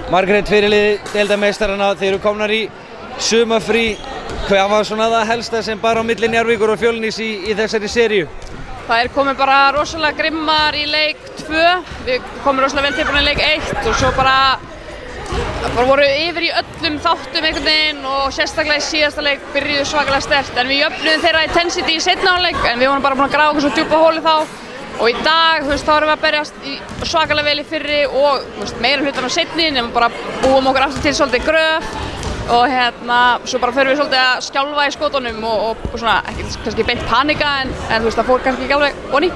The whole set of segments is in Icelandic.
Margrét, fyrirliði deildarmeistarana, þeir eru komnar í sumarfrí. Hvað var svona það helsta sem bar á milli Njarðvíkur og Fjölnis í þessari seríu? Það komið bara rosalega grimmar í leik 2. Við komum rosalega vel tilbúin í leik 1 og svo bara voru yfir í öllum þáttum einhvern veginn og sérstaklega í síðasta leik byrjuðu svakalega sterkt en við jöfnuðum þeirra intensity í seinna hálfleik en við vorum bara búin að grafa okkur svo djúpa hóli þá og í dag þá erum við að berjast svakalega vel í fyrri og meira hlutan á seinni nema bara búum okkur aftur til svolítið gröf og svo bara förum við svolítið að skjálfa í skotunum og svona ekki kannski beint panika en það fór kannski ekki alveg onni.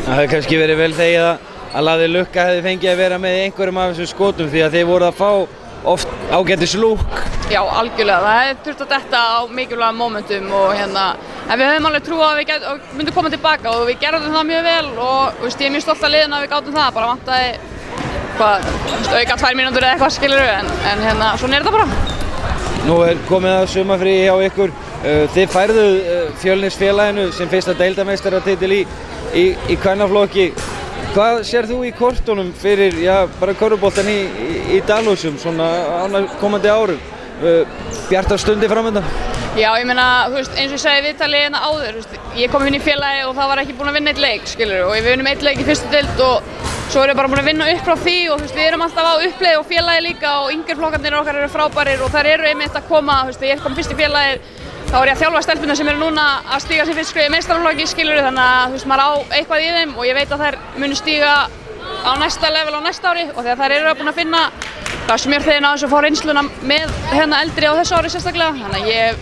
Það hefði kannski verið vel þegar að Laði Lukka hefði fengið að vera með einhverjum af þessum skotum því að þeir voru að fá oft ágætis lúk. Já, algjörlega. Það hefði þurft að detta á mikilvægum momentum og en við höfum alveg trú að við myndum koma tilbaka og við gerðum það mjög vel og ég er mjög stolt af liðinu að við gátum það, bara vantaði auka 2 mínútur eða eitthvað skilurðu en svona þetta bara. Nú komið að sumarfríi hjá ykkur. Þið færðuð Fjölnisfélaginu sem fyrsta deildarmeistaratitil í kvennaflokki. Hvað sér þú í kortunum fyrir bara körfuboltann í Dalhúsum svona á komandi árum? Bjartar stundir framöndan? Já, ég meina, eins og ég sagði í viðtali áður, ég kom inn í félagið og það var ekki búin að vinna eitt leik, skilurðu, og við vinnum eitt leik í fyrstu deild og svo erum við bara búin að vinna upp frá því og við erum alltaf á uppleið og félagið líka og yngri flokkarnir okkar eru frábærir og þær eru einmitt að koma, ég kom fyrst í félagið, þá er ég að þjálfa stelpurnar sem eru núna að stíga sem fyrst skrifið í meistaraflokki, skilurðu, þannig að maður á eitthvað í þeim og ég veit að þær munu stíga á næsta level á næsta ári og þegar þær eru búin að finna smjörþegin á þessu og fá reynsluna með eldri á þessu ári sérstaklega, þannig að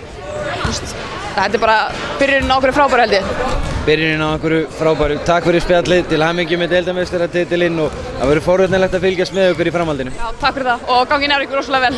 þetta bara byrjunin á einhverju frábæru held ég. Byrjunin á einhverju frábæru. Takk fyrir spjallið, til hamingju með deildarmeistaratitilinn og það verður forvitnilegt að fylgjast með ykkur í framhaldinu. Já, takk fyrir það og gangi Njarðvíkur rosalega vel.